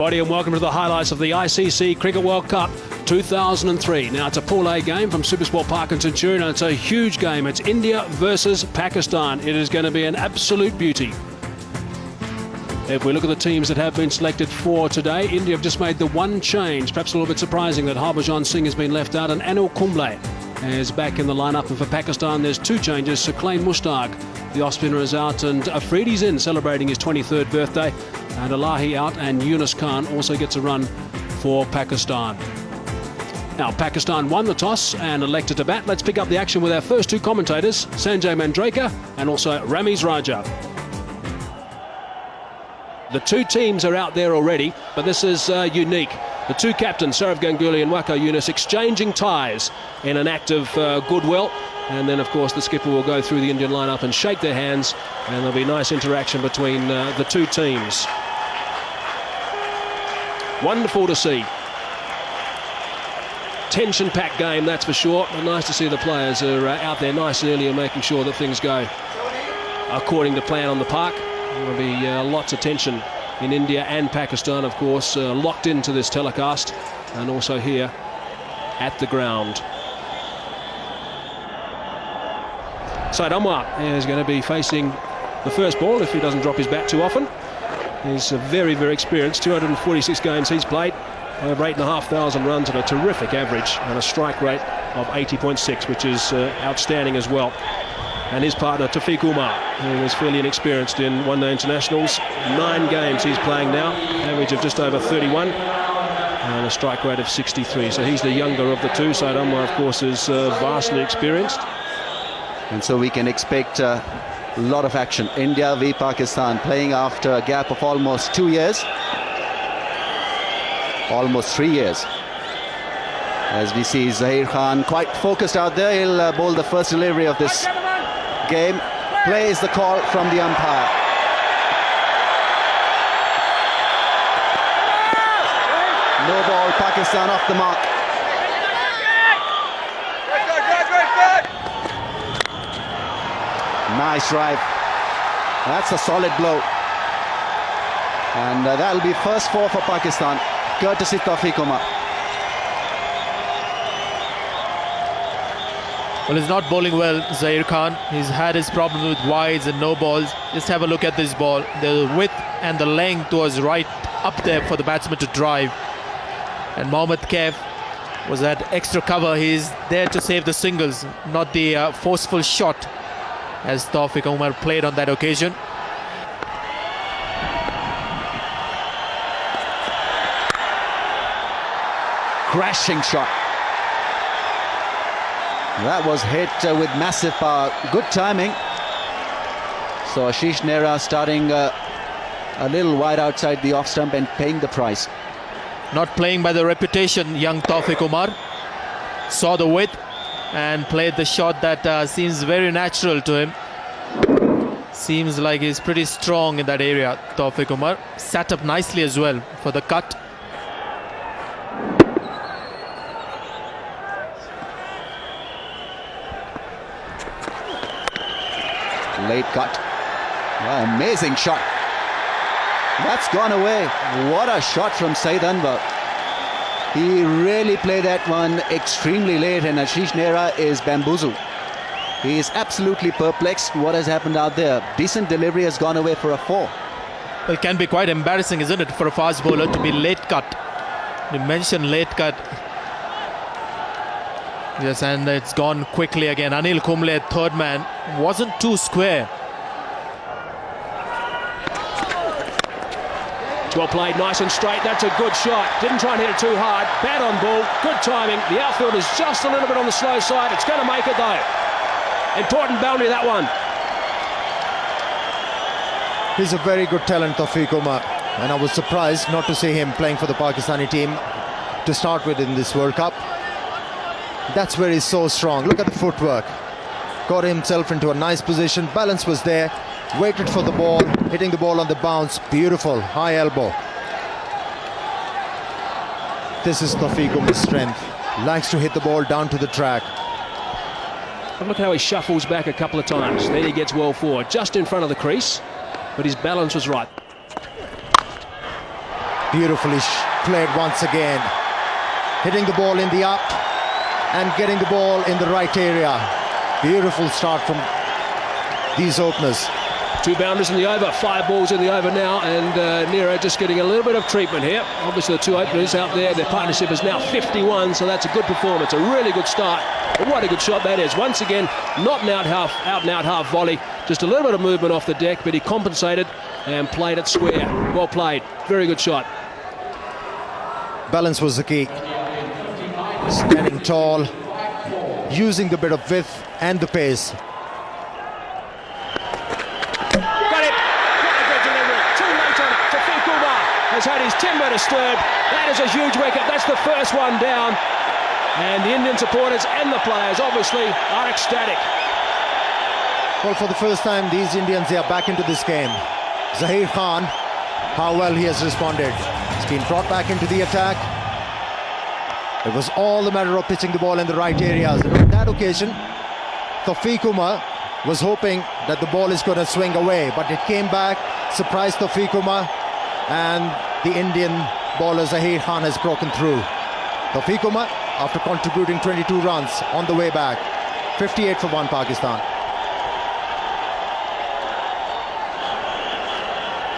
And welcome to the highlights of the ICC Cricket World Cup 2003. Now it's a Pool A game from Supersport Park and Centurion, and it's a huge game. It's India versus Pakistan. It is going to be an absolute beauty. If we look at the teams that have been selected for today, India have just made the one change. Perhaps a little bit surprising that Harbhajan Singh has been left out, and Anil Kumble is back in the lineup. And for Pakistan, there's two changes. Suklain Mushtaq, the off-spinner, is out, and Afridi's in, celebrating his 23rd birthday. And Alahi out, and Yunus Khan also gets a run for Pakistan. Now, Pakistan won the toss and elected to bat. Let's pick up the action with our first two commentators, Sanjay Mandraker and also Ramiz Raja. The two teams are out there already, but this is unique. The two captains, Sourav Ganguly and Waqar Younis, exchanging ties in an act of goodwill. And then, of course, the skipper will go through the Indian lineup and shake their hands, and there'll be nice interaction between the two teams. Wonderful to see. Tension-packed game, that's for sure, but nice to see the players are out there nice and early and making sure that things go according to plan on the park. There will be lots of tension in India and Pakistan, of course, locked into this telecast, and also here at the ground. Said Anwar is going to be facing the first ball if he doesn't drop his bat too often. He's very, very experienced. 246 games he's played, over 8,500 runs and a terrific average, and a strike rate of 80.6, which is outstanding as well. And his partner, Tafiq Umar, who is fairly inexperienced in one-day internationals. 9 games he's playing now, average of just over 31, and a strike rate of 63. So he's the younger of the two. Said Anwar, of course, is vastly experienced. And so we can expect a lot of action. India v Pakistan, playing after a gap of almost 2 years. Almost 3 years. As we see Zaheer Khan quite focused out there. He'll bowl the first delivery of this game. Plays the call from the umpire. No ball, Pakistan off the mark. Nice drive. That's a solid blow. And that'll be first 4 for Pakistan, courtesy Tafiq Umar. Well, he's not bowling well, Zaheer Khan. He's had his problem with wides and no balls. Just have a look at this ball. The width and the length was right up there for the batsman to drive. And Mohammad Kaif was at extra cover. He's there to save the singles, not the forceful shot, as Tafiq Umar played on that occasion. Crashing shot. That was hit with massive power. Good timing. So Ashish Nehra starting a little wide outside the off stump and paying the price. Not playing by the reputation, young Tafiq Umar. Saw the width and played the shot that seems very natural to him. Seems like he's pretty strong in that area, Tafiq Umar. Sat up nicely as well for the cut. Late cut. Wow, amazing shot. That's gone away. What a shot from Saeed Anwar. He really played that one extremely late, and Ashish Nehra is bamboozled. He is absolutely perplexed. What has happened out there? Decent delivery has gone away for a 4. Well, it can be quite embarrassing, isn't it, for a fast bowler to be late cut. You mentioned late cut. Yes, and it's gone quickly again. Anil Kumble, third man, wasn't too square. Well played, nice and straight. That's a good shot. Didn't try and hit it too hard. Bat on ball, good timing. The outfield is just a little bit on the slow side. It's going to make it though. Important boundary, that one. He's a very good talent, Tafiq Umar, and I was surprised not to see him playing for the Pakistani team to start with in this World Cup. That's where he's so strong. Look at the footwork. Got himself into a nice position. Balance was there. Waited for the ball, hitting the ball on the bounce. Beautiful, high elbow. This is Tafiq Umar's strength. Likes to hit the ball down to the track. Look how he shuffles back a couple of times. Then he gets well forward, just in front of the crease, but his balance was right. Beautifully played once again. Hitting the ball in the up and getting the ball in the right area. Beautiful start from these openers. 2 boundaries in the over, 5 balls in the over now, and Nero just getting a little bit of treatment here. Obviously the 2 openers out there, their partnership is now 51, so that's a good performance, a really good start. But what a good shot that is. Once again, not an out and out half volley, just a little bit of movement off the deck, but he compensated and played it square. Well played, very good shot. Balance was the key. Standing tall, using the bit of width and the pace. Has had his timber disturbed. That is a huge wicket. That's the first one down. And the Indian supporters and the players obviously are ecstatic. Well, for the first time, these Indians, they are back into this game. Zaheer Khan, how well he has responded. He's been brought back into the attack. It was all a matter of pitching the ball in the right areas. And on that occasion, Tawfiq Umar was hoping that the ball is going to swing away, but it came back, surprised Tawfiq Umar, and the Indian bowler Zaheer Khan has broken through. Tawfiq Umar, after contributing 22 runs on the way back, 58 for 1 Pakistan.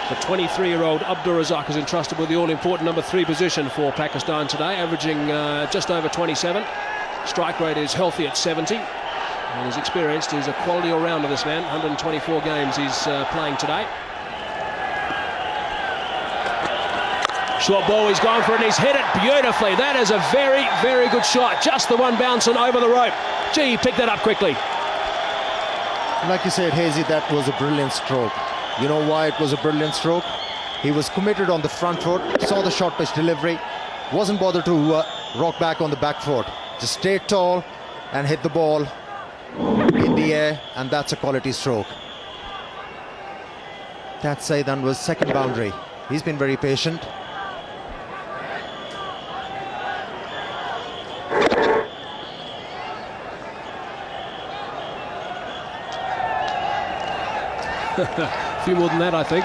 The 23-year-old Abdul Razak is entrusted with the all-important number 3 position for Pakistan today, averaging just over 27. Strike rate is healthy at 70. And he's experienced, he's a quality all-rounder, this man. 124 games he's playing today. Short ball, he's gone for it and he's hit it beautifully. That is a very, very good shot. Just the one bouncing over the rope. Gee, he picked that up quickly. Like you said, Hazy, that was a brilliant stroke. You know why it was a brilliant stroke? He was committed on the front foot, saw the short pitch delivery, wasn't bothered to rock back on the back foot. Just stayed tall and hit the ball in the air, and that's a quality stroke. That Saidan was second boundary. He's been very patient. A few more than that, I think.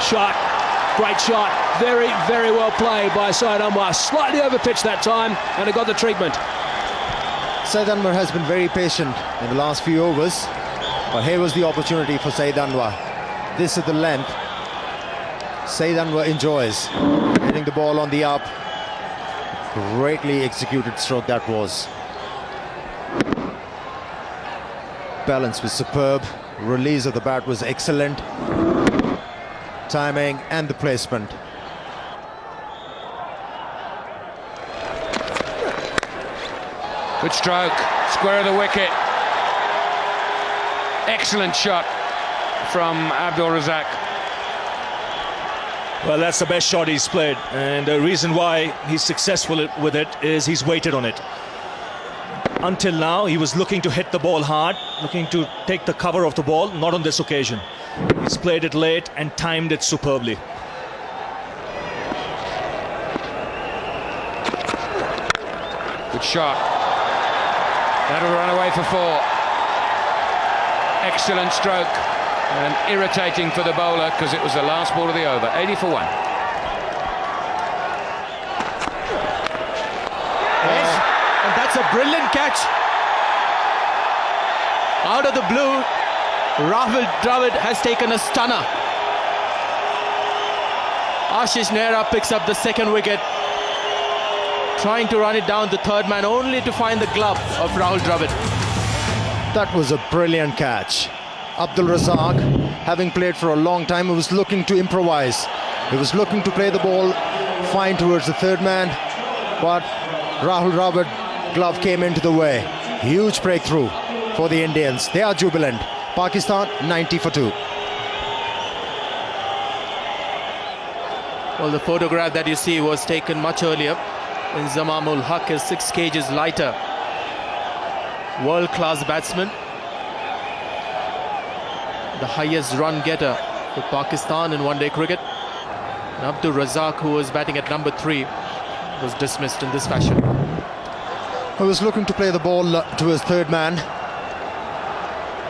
Shot, great shot. Very, very well played by Syed Anwar. Slightly overpitched that time, and it got the treatment. Syed Anwar has been very patient in the last few overs, but here was the opportunity for Syed Anwar. This is the length Syed Anwar enjoys. Hitting the ball on the up. Greatly executed stroke that was. Balance was superb. Release of the bat was excellent. Timing and the placement. Good stroke, square of the wicket. Excellent shot from Abdul Razak. Well, that's the best shot he's played, and the reason why he's successful with it is he's waited on it. Until now, he was looking to hit the ball hard, looking to take the cover of the ball, not on this occasion. He's played it late and timed it superbly. Good shot. That'll run away for 4. Excellent stroke, and irritating for the bowler because it was the last ball of the over. 80 for 1. And that's a brilliant catch. Out of the blue, Rahul Dravid has taken a stunner. Ashish Nehra picks up the second wicket, trying to run it down the third man, only to find the glove of Rahul Dravid. That was a brilliant catch. Abdul Razak, having played for a long time, he was looking to improvise. He was looking to play the ball fine towards the third man, but Rahul Dravid glove came into the way. Huge breakthrough for the Indians. They are jubilant. Pakistan 90 for 2. Well, the photograph that you see was taken much earlier when Zamamul Haq is 6 kgs lighter. World-class batsman. The highest run getter for Pakistan in one-day cricket. And Abdul Razak, who was batting at number 3, was dismissed in this fashion. He was looking to play the ball to his third man.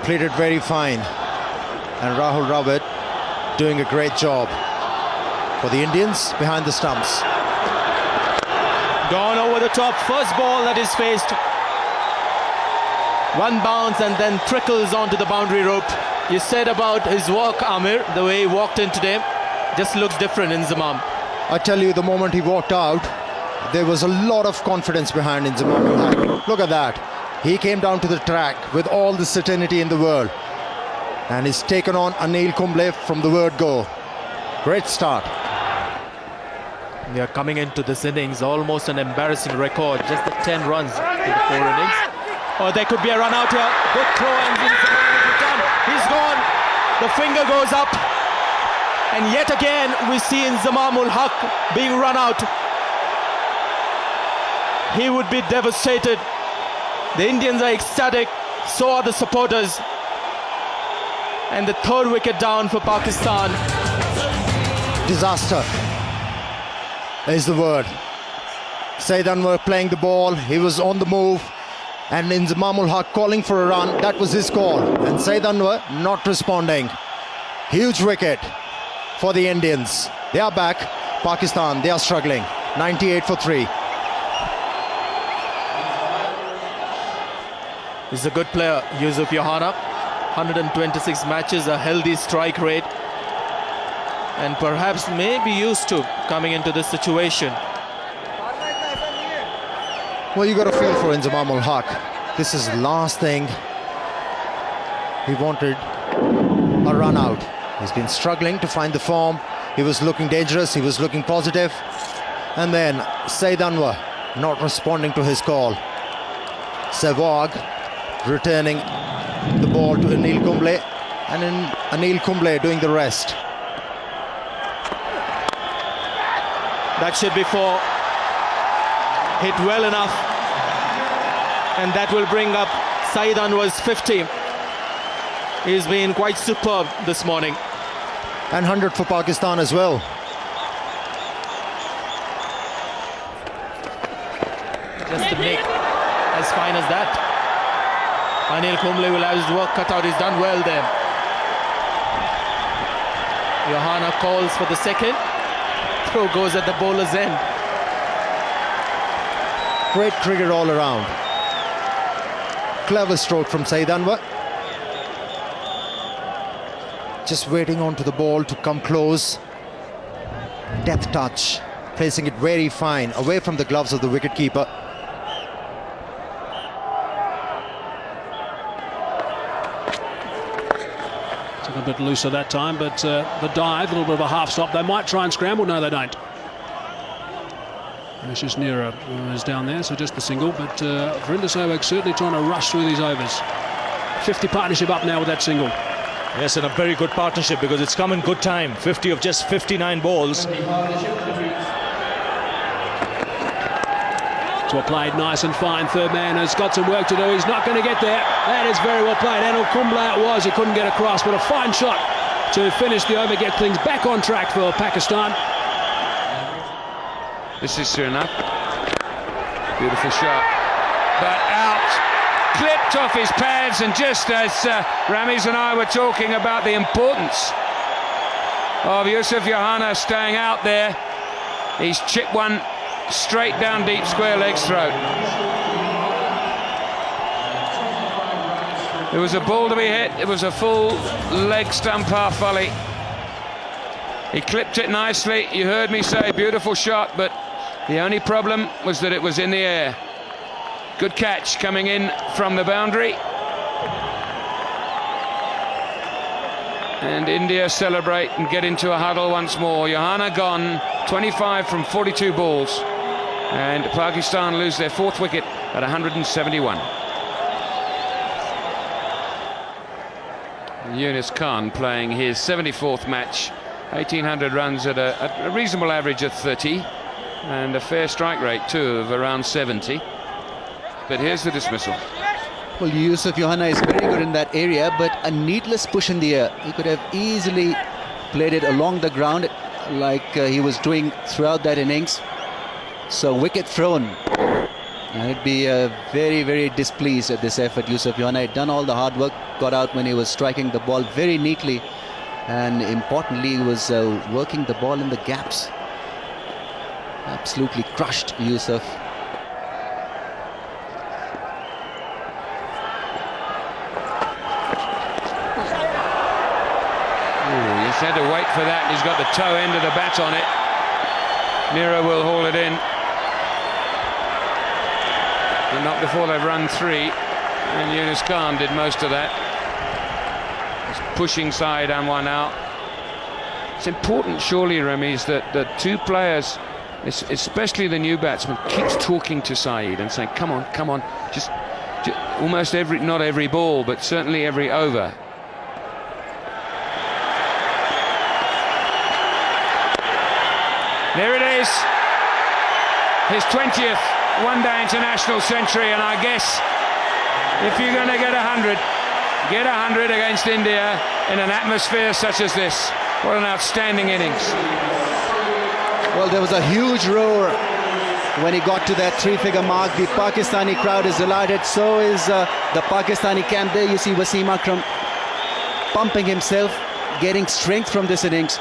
Played it very fine. And Rahul Dravid doing a great job. for the Indians behind the stumps. Gone over the top. First ball that is faced. One bounce and then trickles onto the boundary rope. You said about his walk, Amir, the way he walked in today, just looks different in Inzamam. I tell you, the moment he walked out, there was a lot of confidence behind Inzamam ul Haq. Look at that. He came down to the track with all the certainty in the world. And he's taken on Anil Kumble from the word go. Great start. We are coming into this innings, almost an embarrassing record. Just the 10 runs in the 4 innings. Oh, there could be a run out here. Good throw and he's gone. The finger goes up. And yet again, we see Inzamam ul Haq being run out. He would be devastated. The Indians are ecstatic. So are the supporters. And the third wicket down for Pakistan. Disaster is the word. Saeed Anwar playing the ball. He was on the move. And Inzamam ul Haq calling for a run. That was his call. And Saeed Anwar not responding. Huge wicket for the Indians. They are back. Pakistan, they are struggling. 98 for 3. He's a good player, Yusuf Yohana. 126 matches, a healthy strike rate. And perhaps may be used to coming into this situation. Well, you got a feel for Inzamam ul Haq. This is the last thing he wanted, a run out. He's been struggling to find the form. He was looking dangerous, he was looking positive. And then Saeed Anwar not responding to his call. Sehwag returning the ball to Anil Kumble, and then Anil Kumble doing the rest. That should be 4. Hit well enough. And that will bring up Saeed Anwar's 50. He's been quite superb this morning. And 100 for Pakistan as well. Just a nick as fine as that. Anil Kumble will have his work cut out. He's done well there. Yohana calls for the second. Throw goes at the bowler's end. Great cricket all around. Clever stroke from Saeed Anwar. Just waiting onto the ball to come close. Death touch. Placing it very fine, away from the gloves of the wicketkeeper. Took a bit looser that time, but the dive, a little bit of a half stop. They might try and scramble. No, they don't. And it's just nearer is down there, so just the single. But Verinder Sehwag certainly trying to rush through these overs. 50 partnership up now with that single. Yes, and a very good partnership because it's come in good time. 50 of just 59 balls. So played nice and fine. Third man has got some work to do. He's not going to get there. That is very well played. Anil Kumble it was. He couldn't get across, but a fine shot to finish the over, get things back on track for Pakistan. This is Suriname. Beautiful shot. But out. Clipped off his pads, and just as Ramiz and I were talking about the importance of Yusuf Yohana staying out there, he's chipped one straight down deep square leg's throat. It was a ball to be hit. It was a full leg stump half volley. He clipped it nicely. You heard me say beautiful shot, but the only problem was that it was in the air. Good catch coming in from the boundary. And India celebrate and get into a huddle once more. Yohana gone, 25 from 42 balls. And Pakistan lose their 4th wicket at 171. Yunus Khan playing his 74th match. 1,800 runs at a reasonable average of 30. And a fair strike rate too of around 70. But here's the dismissal. Well, Yusuf Yohana is very good in that area, but a needless push in the air. He could have easily played it along the ground like he was doing throughout that innings. So wicket thrown. And he'd be very, very displeased at this effort. Yusuf Yohana had done all the hard work, got out when he was striking the ball very neatly. and importantly he was working the ball in the gaps. Absolutely crushed Yusuf. He's had to wait for that. He's got the toe end of the bat on it. Mira will haul it in. And not before they've run 3. And Yunus Khan did most of that. He's pushing Saeed Anwar now. It's important, surely, Remy, that the two players, especially the new batsman, keeps talking to Saeed and saying, come on, just almost not every ball, but certainly every over. There it is, his 20th one-day international century, and I guess if you're going to get 100 against India in an atmosphere such as this. What an outstanding innings. Well, there was a huge roar when he got to that 3-figure mark. The Pakistani crowd is delighted, so is the Pakistani camp. There you see Wasim Akram pumping himself, getting strength from this innings.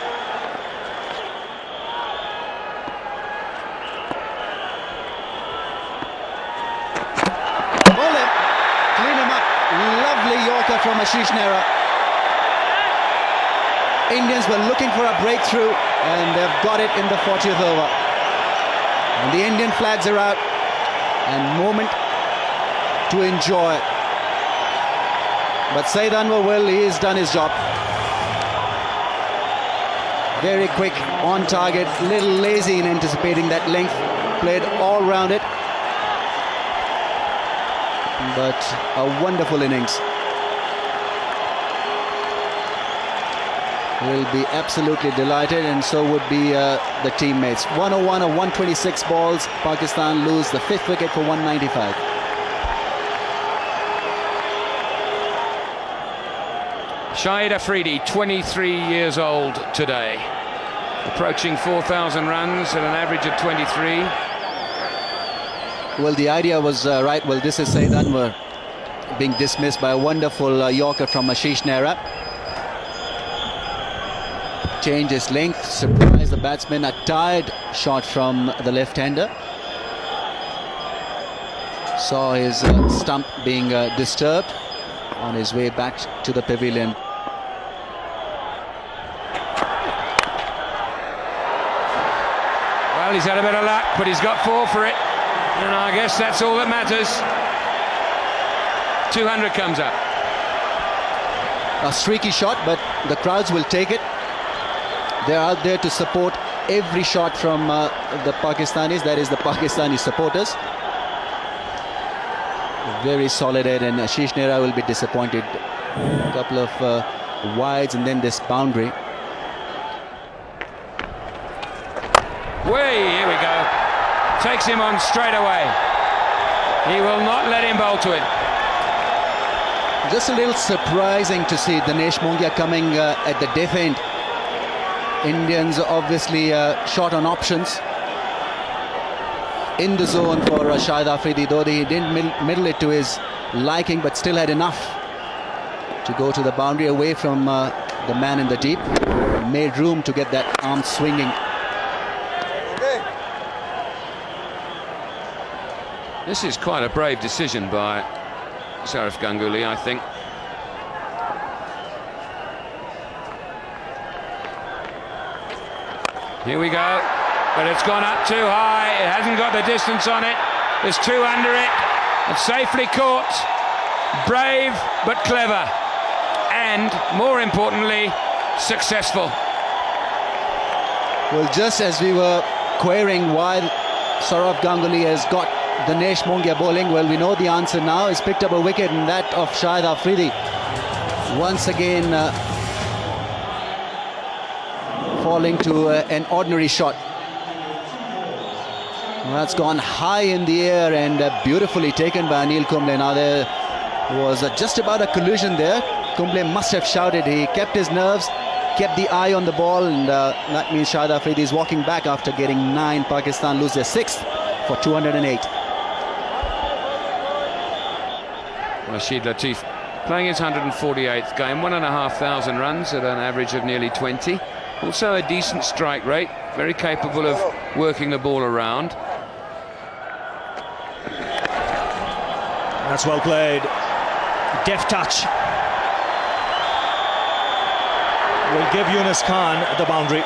Yorker from Ashish Nehra. Indians were looking for a breakthrough and they've got it in the 40th over. And the Indian flags are out and moment to enjoy. But Saeed Anwar he's done his job. Very quick, on target, little lazy in anticipating that length. Played all round it. But a wonderful innings. Will be absolutely delighted, and so would be the teammates. 101 of 126 balls. Pakistan lose the 5th wicket for 195. Shahid Afridi, 23 years old today, approaching 4,000 runs at an average of 23. Well, the idea was right. Well, this is Saeed Anwar being dismissed by a wonderful Yorker from Ashish Nehra. Change his length, surprise the batsman. A tired shot from the left-hander. Saw his stump being disturbed on his way back to the pavilion. Well, he's had a bit of luck, but he's got 4 for it. And I guess that's all that matters. 200 comes up. A streaky shot, but the crowds will take it. They're out there to support every shot from the Pakistanis, that is the Pakistani supporters. Very solid head, and Ashish Nehra will be disappointed. A couple of wides and then this boundary. Way, here we go. Takes him on straight away. He will not let him bowl to it. Just a little surprising to see Dinesh Mongia coming at the death end. Indians obviously short on options in the zone for Shahid Afridi, though he didn't middle it to his liking, but still had enough to go to the boundary away from the man in the deep. Made room to get that arm swinging. This is quite a brave decision by Sourav Ganguly, I think. Here we go, but it's gone up too high. It hasn't got the distance on it. There's 2 under it. It's safely caught. Brave but clever, and more importantly, successful. Well, just as we were querying why Sourav Ganguly has got Dinesh Mongia bowling, well, we know the answer now. He's picked up a wicket, and that of Shahid Afridi. Once again falling to an ordinary shot. Well, that's gone high in the air and beautifully taken by Anil Kumble. Now there was just about a collision there. Kumble must have shouted. He kept his nerves, kept the eye on the ball, and that means Shahid Afridi is walking back after getting 9. Pakistan lose their 6th for 208. Rashid Latif playing his 148th game, 1,500 runs at an average of nearly 20. Also a decent strike rate, very capable of working the ball around. That's well played. Deft touch. Will give Yunus Khan the boundary.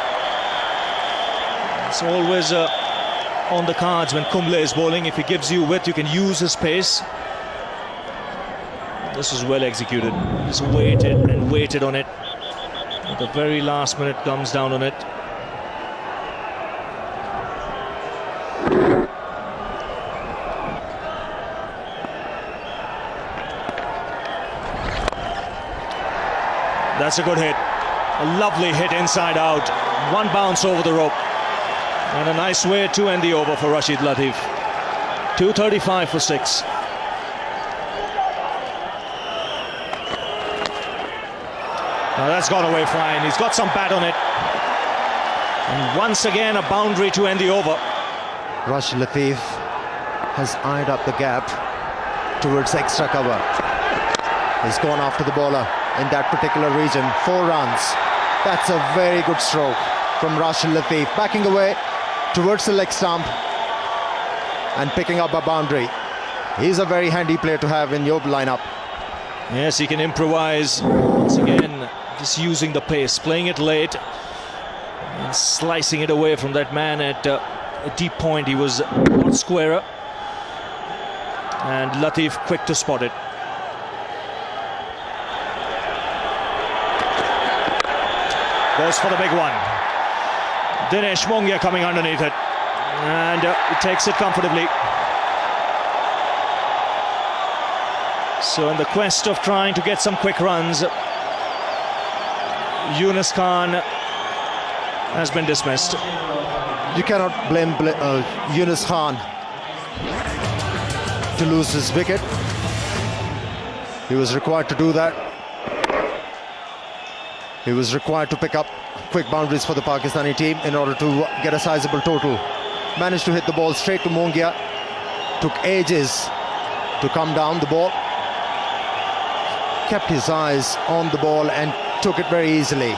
It's always on the cards when Kumble is bowling. If he gives you width, you can use his pace. This is well executed. He's waited and waited on it. At the very last minute, comes down on it. That's a good hit. A lovely hit inside out. One bounce over the rope. And a nice way to end the over for Rashid Latif. 235 for 6. Now that's gone away fine. He's got some bat on it. And once again a boundary to end the over. Rashid Latif has eyed up the gap towards extra cover. He's gone after the bowler in that particular region. 4 runs. That's a very good stroke from Rashid Latif, backing away towards the leg stump and picking up a boundary. He's a very handy player to have in your lineup. Yes, he can improvise. Once again, just using the pace, playing it late and slicing it away from that man at a deep point. He was a lot squarer, and Latif quick to spot it. Goes for the big one. Dinesh Mongia coming underneath it, and he takes it comfortably. So in the quest of trying to get some quick runs, Yunus Khan has been dismissed. You cannot blame Yunus Khan to lose his wicket. He was required to do that. He was required to pick up quick boundaries for the Pakistani team in order to get a sizable total. Managed to hit the ball straight to Mongia. Took ages to come down the ball. Kept his eyes on the ball and took it very easily.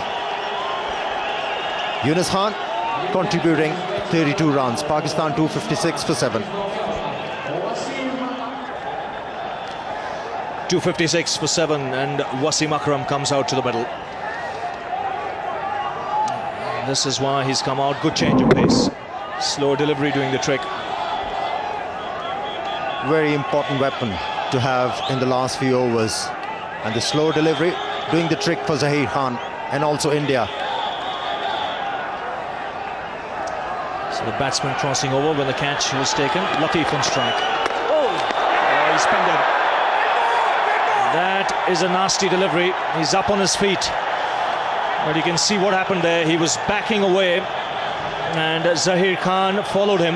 Yunus Khan contributing 32 runs. Pakistan 256 for 7. 256 for 7, and Wasim Akram comes out to the middle. This is why he's come out. Good change of pace. Slow delivery doing the trick. Very important weapon to have in the last few overs. And the slow delivery doing the trick for Zaheer Khan and also India. So the batsman crossing over when the catch was taken. Latif on strike. Oh, he's pinned him. That is a nasty delivery. He's up on his feet. But you can see what happened there. He was backing away and Zaheer Khan followed him.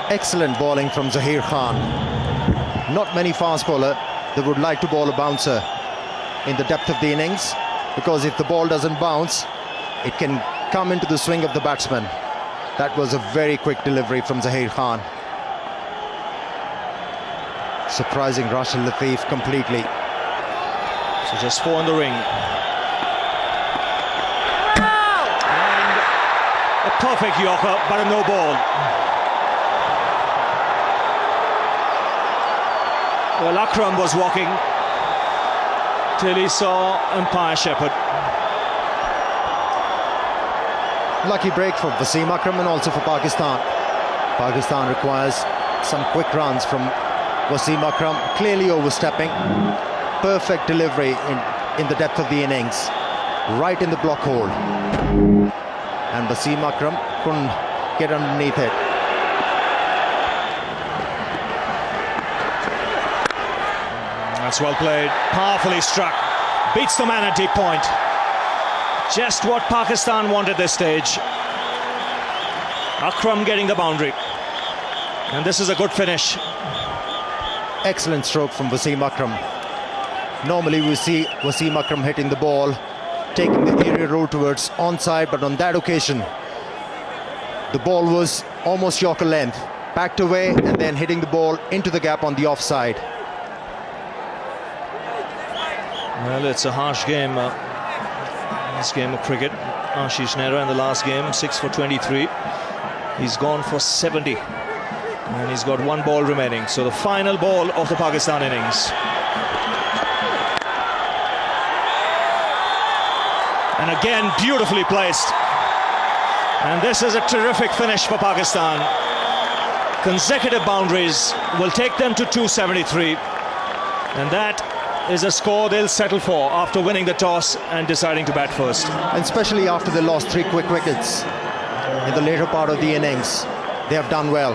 Excellent bowling from Zaheer Khan. Not many fast bowler that would like to bowl a bouncer in the depth of the innings, because if the ball doesn't bounce, it can come into the swing of the batsman. That was a very quick delivery from Zaheer Khan. Surprising Rashid Latif completely. So just 4 in the ring. And a perfect yorker, but a no ball. Well, Akram was walking till he saw umpire Shepherd. Lucky break for Wasim Akram and also for Pakistan. Pakistan requires some quick runs from Wasim Akram, clearly overstepping. Perfect delivery in the depth of the innings, right in the block hole. And Wasim Akram couldn't get underneath it. That's well played, powerfully struck, beats the man at deep point. Just what Pakistan wanted this stage. Akram getting the boundary, and this is a good finish. Excellent stroke from Wasim Akram. Normally we see Wasim Akram hitting the ball, taking the aerial road towards onside, but on that occasion the ball was almost Yorker length backed away and then hitting the ball into the gap on the offside. Well, it's a harsh game, this game of cricket. Ashish Nehra in the last game, 6 for 23. He's gone for 70. And he's got one ball remaining. So the final ball of the Pakistan innings. And again, beautifully placed. And this is a terrific finish for Pakistan. Consecutive boundaries will take them to 273. And that is a score they'll settle for after winning the toss and deciding to bat first. And especially after they lost 3 quick wickets in the later part of the innings. They have done well.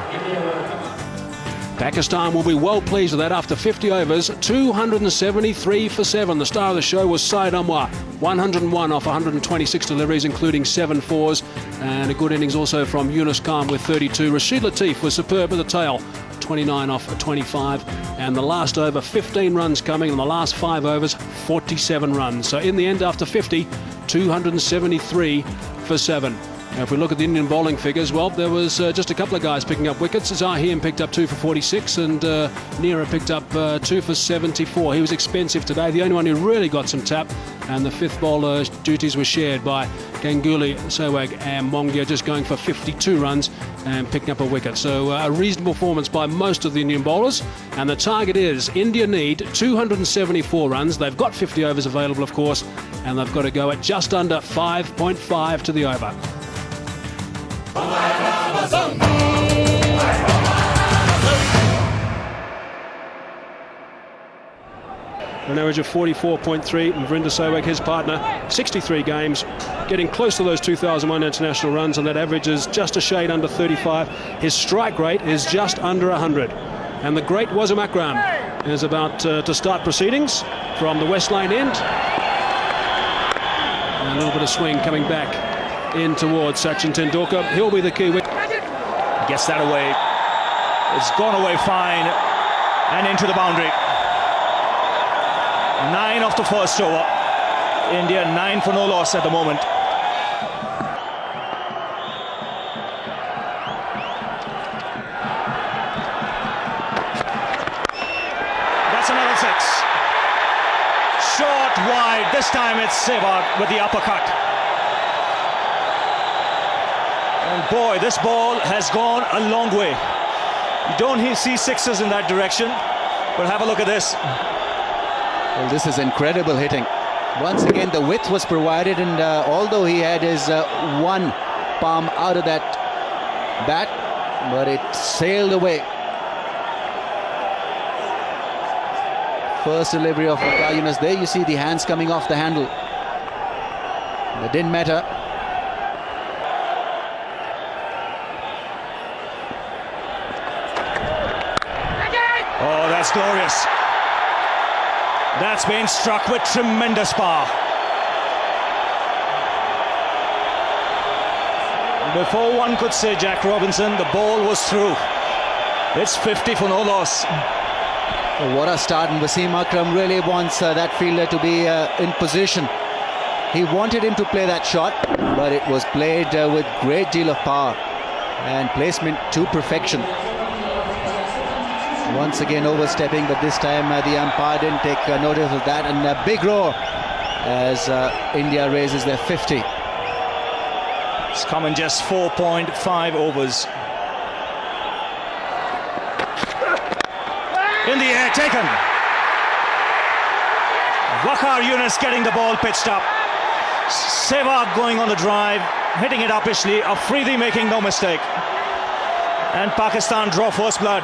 Pakistan will be well pleased with that after 50 overs, 273 for 7. The star of the show was Syed Anwar, 101 off 126 deliveries, including 7 fours, and a good innings also from Yunus Khan with 32. Rashid Latif was superb at the tail, 29 off 25, and the last over 15 runs coming, and the last 5 overs 47 runs. So in the end, after 50, 273 for 7. Now, if we look at the Indian bowling figures, well, there was just a couple of guys picking up wickets. Zaheem picked up 2 for 46 and Nehra picked up 2 for 74. He was expensive today, the only one who really got some tap, and the fifth bowler duties were shared by Ganguly, Sehwag and Mongia, just going for 52 runs and picking up a wicket. So a reasonable performance by most of the Indian bowlers, and the target is India need 274 runs. They've got 50 overs available, of course, and they've got to go at just under 5.5 to the over. An average of 44.3, and Vrinder Sehwag, his partner, 63 games, getting close to those 2001 international runs, and that average is just a shade under 35. His strike rate is just under 100. And the great Wasim Akram is about to start proceedings from the West Lane end. And a little bit of swing coming back in towards Sachin Tendulkar. He'll be the key. Gets that away. It's gone away fine and into the boundary. 9 off the first over. India 9 for no loss at the moment. That's another 6. Short, wide. This time it's Sehwag with the uppercut. And boy, this ball has gone a long way. You don't see sixes in that direction, but have a look at this. Well, this is incredible hitting. Once again, the width was provided, and although he had his one palm out of that bat, but it sailed away. First delivery of Waqar Younis. There you see the hands coming off the handle. It didn't matter. Oh, that's glorious. That's been struck with tremendous power. Before one could say Jack Robinson, the ball was through. It's 50 for no loss. Well, what a start, and Wasim Akram really wants that fielder to be in position. He wanted him to play that shot, but it was played with great deal of power and placement to perfection. Once again overstepping, but this time the umpire didn't take notice of that, and a big roar as India raises their 50. It's come in just 4.5 overs. In the air, taken. Waqar Younis getting the ball pitched up. Sehwag going on the drive, hitting it uppishly. Afridi making no mistake. And Pakistan draw first blood.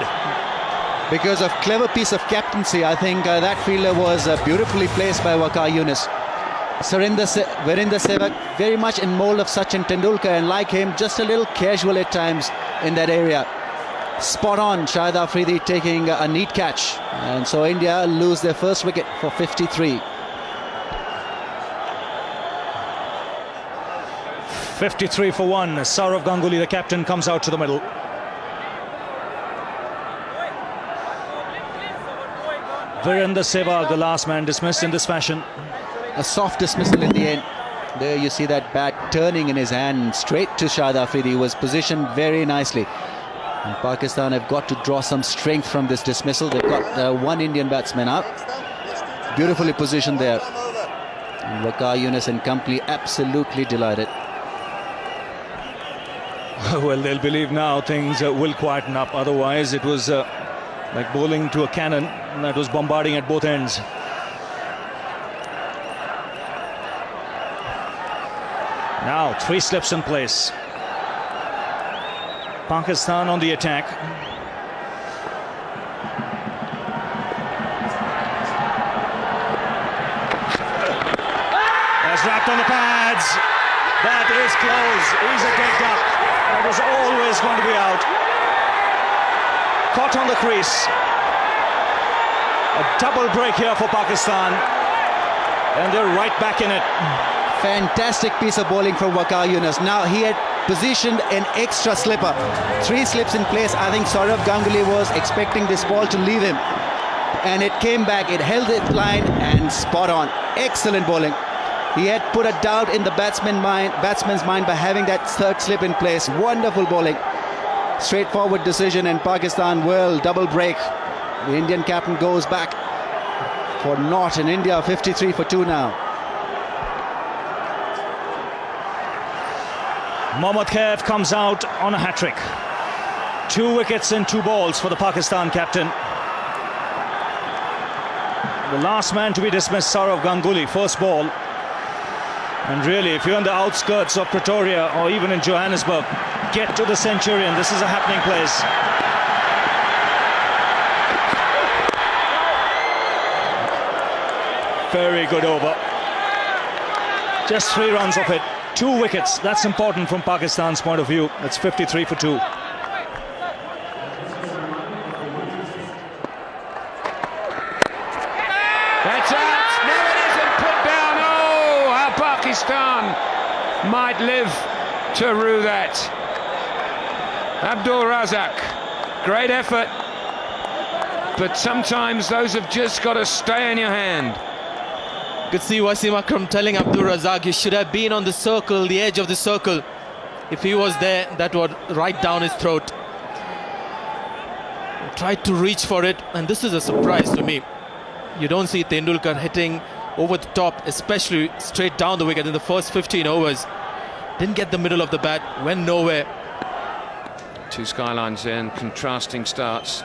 Because of clever piece of captaincy, I think that fielder was beautifully placed by Waqar Younis. Virender Sehwag, very much in mold of Sachin Tendulkar, and like him, just a little casual at times in that area. Spot on, Shahid Afridi taking a neat catch, and so India lose their first wicket for 53. 53 for 1. Sourav Ganguly, the captain, comes out to the middle. Virender Sehwag, the last man, dismissed in this fashion. A soft dismissal in the end. There you see that bat turning in his hand straight to Shahid Afridi, who was positioned very nicely. And Pakistan have got to draw some strength from this dismissal. They've got one Indian batsman out. Beautifully positioned there. And Waqar Younis and company absolutely delighted. Well, they'll believe now things will quieten up. Otherwise, it was like bowling to a cannon that was bombarding at both ends. Now, 3 slips in place. Pakistan on the attack. That's wrapped on the pads. That is close. Easy picked up. That was always going to be out. Caught on the crease. A double break here for Pakistan. And they're right back in it. Fantastic piece of bowling from Waqar Younis. Now he had positioned an extra slipper. 3 slips in place. I think Saurav Ganguly was expecting this ball to leave him. And it came back. It held its line and spot on. Excellent bowling. He had put a doubt in the batsman's mind by having that 3rd slip in place. Wonderful bowling. Straightforward decision, and Pakistan will double break. The Indian captain goes back for naught in India. 53 for 2 now. Mohammad Khaif comes out on a hat-trick. 2 wickets and 2 balls for the Pakistan captain. The last man to be dismissed, Saurav Ganguly, first ball. And really, if you're on the outskirts of Pretoria or even in Johannesburg, get to the Centurion. This is a happening place. Very good over. Just 3 runs of it. 2 wickets. That's important from Pakistan's point of view. It's 53 for 2. That's out. No, it isn't put down. Oh, how Pakistan might live to rue that. Abdul Razak, great effort, but sometimes those have just got to stay in your hand. Could see Wasim Akram telling Abdul Razak he should have been on the circle, the edge of the circle. If he was there, that would right down his throat. Tried to reach for it, and this is a surprise to me. You don't see Tendulkar hitting over the top, especially straight down the wicket in the first 15 overs. Didn't get the middle of the bat, went nowhere. 2 skylines there and contrasting starts.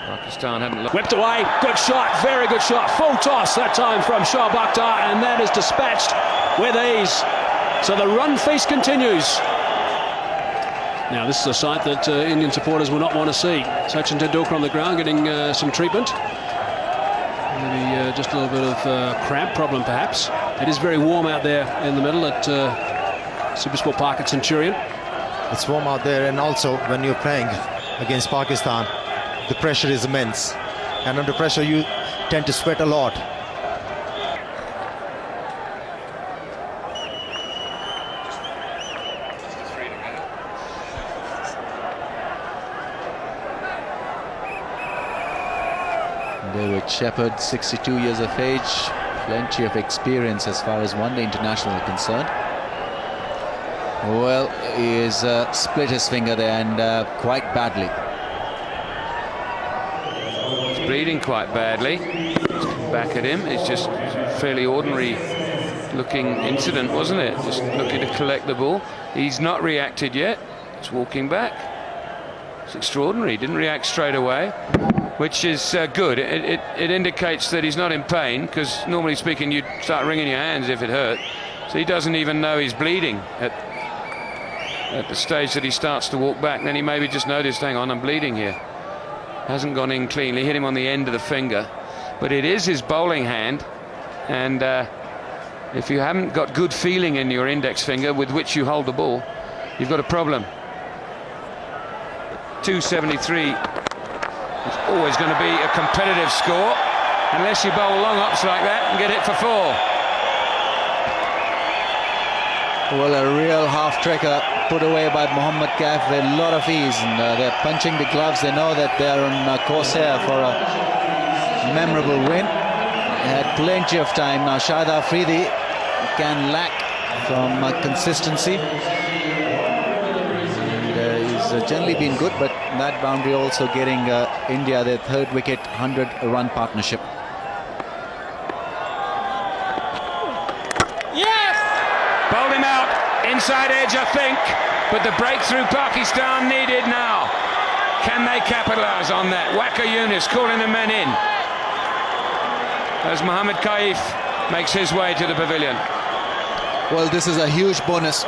Pakistan hadn't Whipped away, good shot, very good shot. Full toss that time from Shah Bakhtar, and that is dispatched with ease. So the run feast continues. Now this is a sight that Indian supporters will not want to see. Sachin Tendulkar on the ground getting some treatment. Maybe just a little bit of cramp problem perhaps. It is very warm out there in the middle at Supersport Park at Centurion. It's warm out there, and also when you're playing against Pakistan, the pressure is immense, and under pressure you tend to sweat a lot. David Shepherd, 62 years of age, plenty of experience as far as one-day international are concerned. Well, he has split his finger there, and quite badly. He's bleeding quite badly. Just come back at him. It's just a fairly ordinary looking incident, wasn't it? Just looking to collect the ball. He's not reacted yet. He's walking back. It's extraordinary. He didn't react straight away, which is good. It indicates that he's not in pain, because normally speaking you'd start wringing your hands if it hurt. So he doesn't even know he's bleeding at the stage that he starts to walk back. Then he maybe just noticed, hang on, I'm bleeding here. Hasn't gone in cleanly, hit him on the end of the finger. But it is his bowling hand, and if you haven't got good feeling in your index finger with which you hold the ball, you've got a problem. 273 is always going to be a competitive score, unless you bowl long hops like that and get it for 4. Well, a real half-tricker put away by Mohammad Khaif with a lot of ease, and they're punching the gloves. They know that they're on course here for a memorable win. They had plenty of time. Now Shahid Afridi can lack from consistency, and he's has generally been good, but that boundary also getting India their third wicket, 100-run partnership. Bowled him out, inside edge I think, but the breakthrough Pakistan needed now. Can they capitalise on that? Waqar Younis calling the men in as Mohammad Kaif makes his way to the pavilion. Well, this is a huge bonus.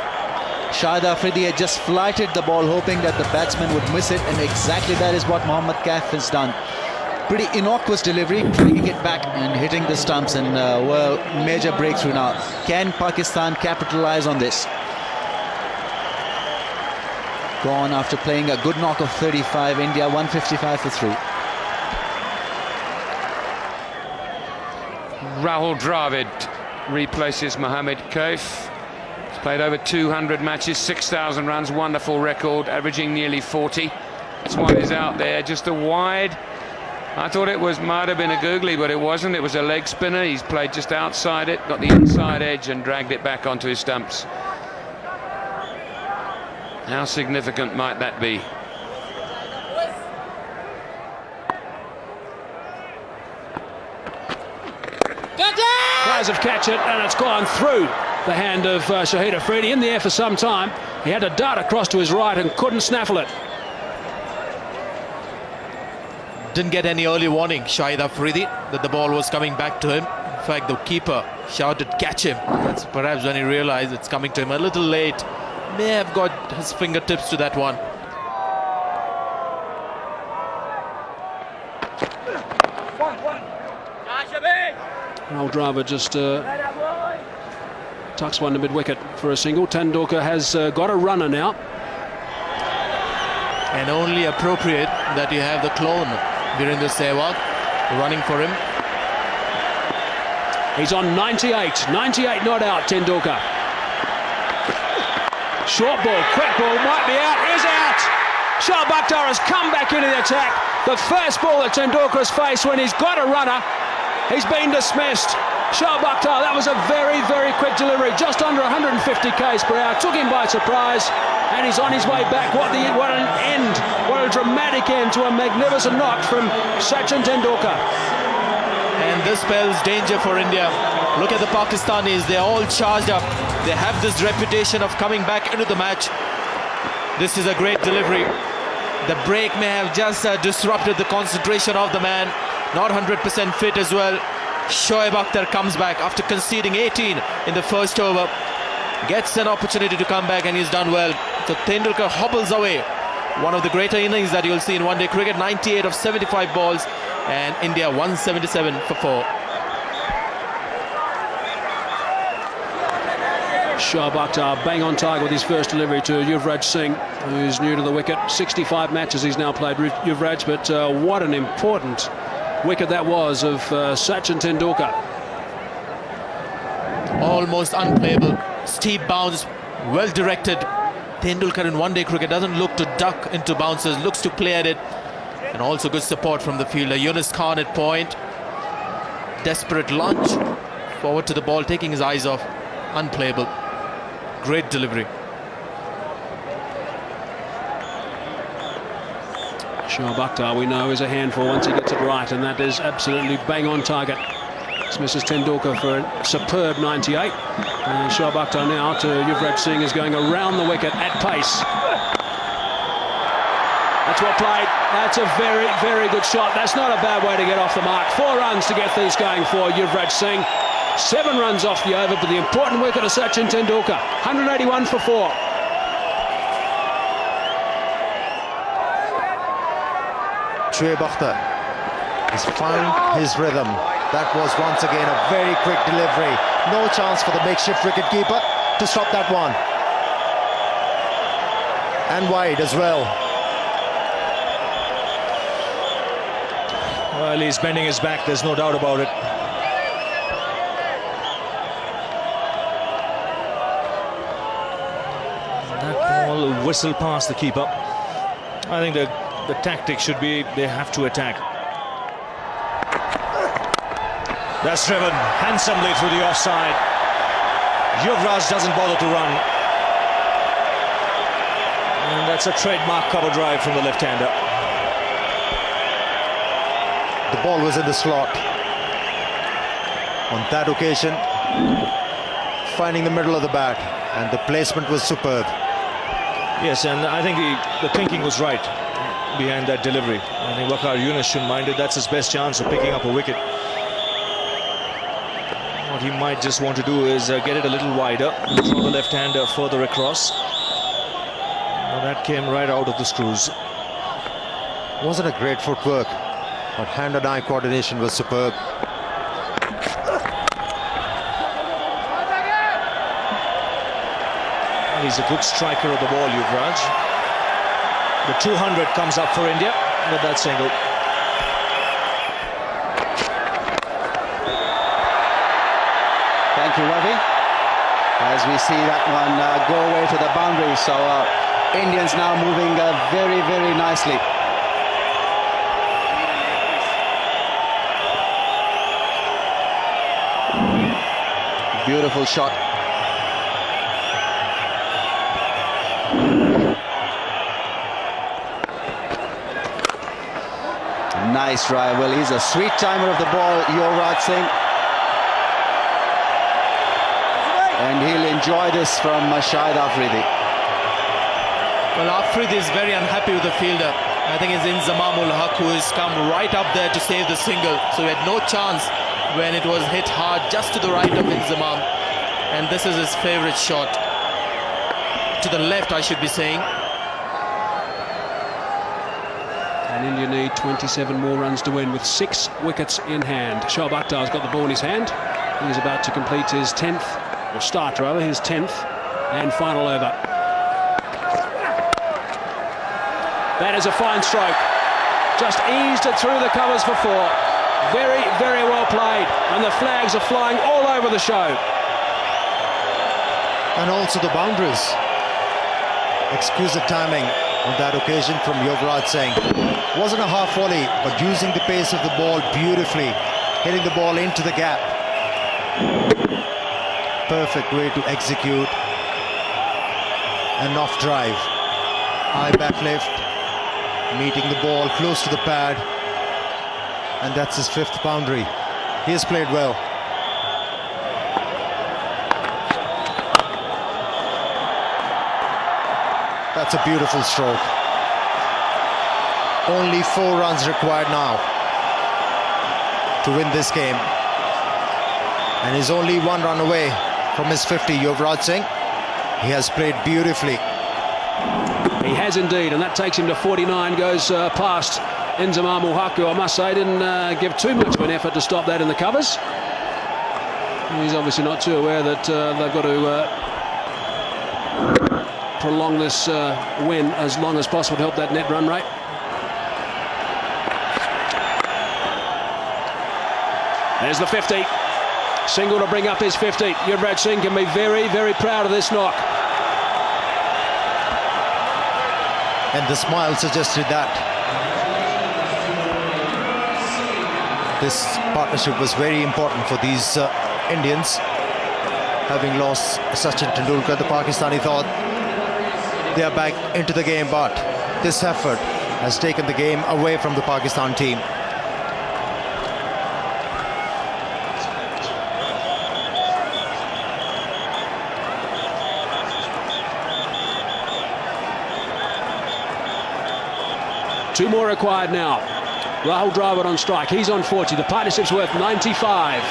Shahid Afridi had just flighted the ball hoping that the batsman would miss it, and exactly that is what Mohammad Kaif has done. Pretty innocuous delivery, taking it back and hitting the stumps, and well, major breakthrough now. Can Pakistan capitalise on this? Gone after playing a good knock of 35, India 155 for 3. Rahul Dravid replaces Mohammad Kaif. He's played over 200 matches, 6,000 runs, wonderful record, averaging nearly 40. That's why he's out there, just a wide. I thought it might have been a googly, but it wasn't. It was a leg spinner. He's played just outside it, got the inside edge and dragged it back onto his stumps. How significant might that be? Players have catch it, and it's gone through the hand of Shahid Afridi. In the air for some time. He had to dart across to his right and couldn't snaffle it. Didn't get any early warning, Shahid Afridi, that the ball was coming back to him. In fact, the keeper shouted, "Catch him." That's perhaps when he realized it's coming to him a little late. May have got his fingertips to that one. Rahul Dravid just tucks one to mid-wicket for a single. Tendulkar has got a runner now. And only appropriate that you have the clone, Virender Sehwag, running for him. He's on 98. 98 not out, Tendulkar. Short ball, quick ball, might be out, is out! Shoaib Akhtar has come back into the attack. The first ball that Tendulkar's faced when he's got a runner, he's been dismissed. Shoaib Akhtar, that was a very, very quick delivery, just under 150 k's per hour, took him by surprise, and he's on his way back. What an end, what a dramatic end to a magnificent knock from Sachin Tendulkar. And this spells danger for India. Look at the Pakistanis, they're all charged up. They have this reputation of coming back into the match. This is a great delivery. The break may have just disrupted the concentration of the man. Not 100% fit as well. Shoaib Akhtar comes back after conceding 18 in the first over. Gets an opportunity to come back, and he's done well. So Tendulkar hobbles away. One of the greater innings that you'll see in one-day cricket. 98 of 75 balls, and India 177 for 4. Shoaib Akhtar bang on target with his first delivery to Yuvraj Singh, who's new to the wicket. 65 matches he's now played, Yuvraj, but what an important wicket that was of Sachin Tendulkar. Almost unplayable. Steep bounce, well directed. Tendulkar in one-day cricket doesn't look to duck into bounces, looks to play at it. And also good support from the fielder. Yunus Khan at point. Desperate lunge. Forward to the ball, taking his eyes off. Unplayable. Great delivery. Shoaib Akhtar, we know, is a handful once he gets it right, and that is absolutely bang on target. Dismisses Tendulkar for a superb 98. And Shoaib Akhtar now to Yuvraj Singh is going around the wicket at pace. That's well played. That's a very, very good shot. That's not a bad way to get off the mark. 4 runs to get these going for Yuvraj Singh. 7 runs off the over, but the important wicket of Sachin Tendulkar. 181 for 4. Shoaib Akhtar has found his rhythm. That was once again a very quick delivery. No chance for the makeshift wicketkeeper to stop that one. And wide as well. Well, he's bending his back, there's no doubt about it. That ball whistled past the keeper. I think the tactic should be they have to attack. That's driven handsomely through the offside. Yuvraj doesn't bother to run. And that's a trademark cover drive from the left-hander. The ball was in the slot. On that occasion, finding the middle of the bat, and the placement was superb. Yes, and I think the thinking was right behind that delivery. I think Waqar Younis shouldn't mind it. That's his best chance of picking up a wicket. What he might just want to do is get it a little wider, throw the left-hander further across. Now that came right out of the screws. Wasn't a great footwork, but hand and eye coordination was superb. He's a good striker of the ball, Yuvraj. The 200 comes up for India with that single. Thank you, Ravi. As we see that one go away to the boundary, so Indians now moving very, very nicely. Beautiful shot. Nice drive. Well, he's a sweet timer of the ball, Yuvraj Singh. And he'll enjoy this from Shahid Afridi. Well, Afridi is very unhappy with the fielder. I think it's Inzamamul Haq who has come right up there to save the single. So he had no chance when it was hit hard just to the right of Inzamam. And this is his favourite shot. To the left, I should be saying. And India need 27 more runs to win with 6 wickets in hand. Shoaib Akhtar's got the ball in his hand. He's about to complete his 10th, or start rather, his 10th and final over. That is a fine stroke. Just eased it through the covers for 4. Very, very well played. And the flags are flying all over the show. And also the boundaries. Exquisite timing on that occasion from Yuvraj Singh. Wasn't a half volley, but using the pace of the ball beautifully, hitting the ball into the gap. Perfect way to execute an off drive. High back lift, meeting the ball close to the pad, and that's his 5th boundary. He has played well. That's a beautiful stroke. Only 4 runs required now to win this game. And he's only 1 run away from his 50, Yuvraj Singh. He has played beautifully. He has indeed, and that takes him to 49, goes past Inzamamul Haq, who I must say didn't give too much of an effort to stop that in the covers. He's obviously not too aware that they've got to prolong this win as long as possible to help that net run rate. There's the 50. Single to bring up his 50. Yuvraj Singh can be very, very proud of this knock. And the smile suggested that. This partnership was very important for these Indians. Having lost Sachin Tendulkar, the Pakistani thought they are back into the game, but this effort has taken the game away from the Pakistan team. Two more required now. Rahul Dravid on strike. He's on 40. The partnership's worth 95.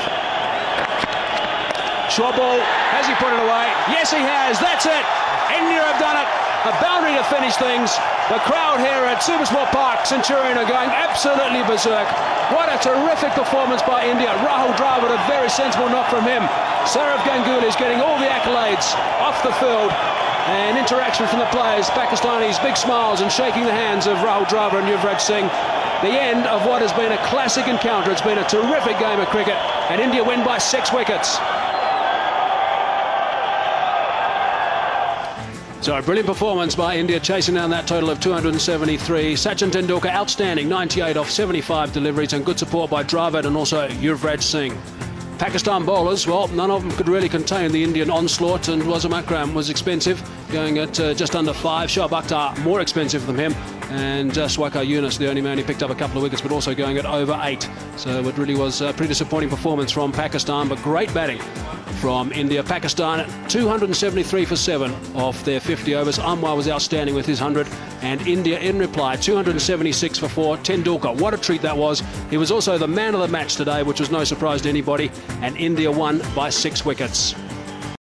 Short ball. Has he put it away? Yes, he has. That's it. India have done it. A boundary to finish things. The crowd here at Supersport Park, Centurion, are going absolutely berserk. What a terrific performance by India. Rahul Dravid, a very sensible knock from him. Saurav Ganguly is getting all the accolades off the field. And interaction from the players. Pakistanis, big smiles and shaking the hands of Rahul Dravid and Yuvraj Singh. The end of what has been a classic encounter. It's been a terrific game of cricket, and India win by 6 wickets. So a brilliant performance by India, chasing down that total of 273. Sachin Tendulkar outstanding, 98 off 75 deliveries, and good support by Dravid and also Yuvraj Singh. Pakistan bowlers, well, none of them could really contain the Indian onslaught, and Wazir Akram was expensive, going at just under 5. Shoaib Akhtar more expensive than him, and Swakar Yunus, the only man who picked up a couple of wickets, but also going at over 8. So it really was a pretty disappointing performance from Pakistan, but great batting from India. Pakistan 273 for 7 off their 50 overs. Anwar was outstanding with his 100, and India in reply 276 for 4. Tendulkar, what a treat that was. He was also the man of the match today, which was no surprise to anybody, and India won by 6 wickets.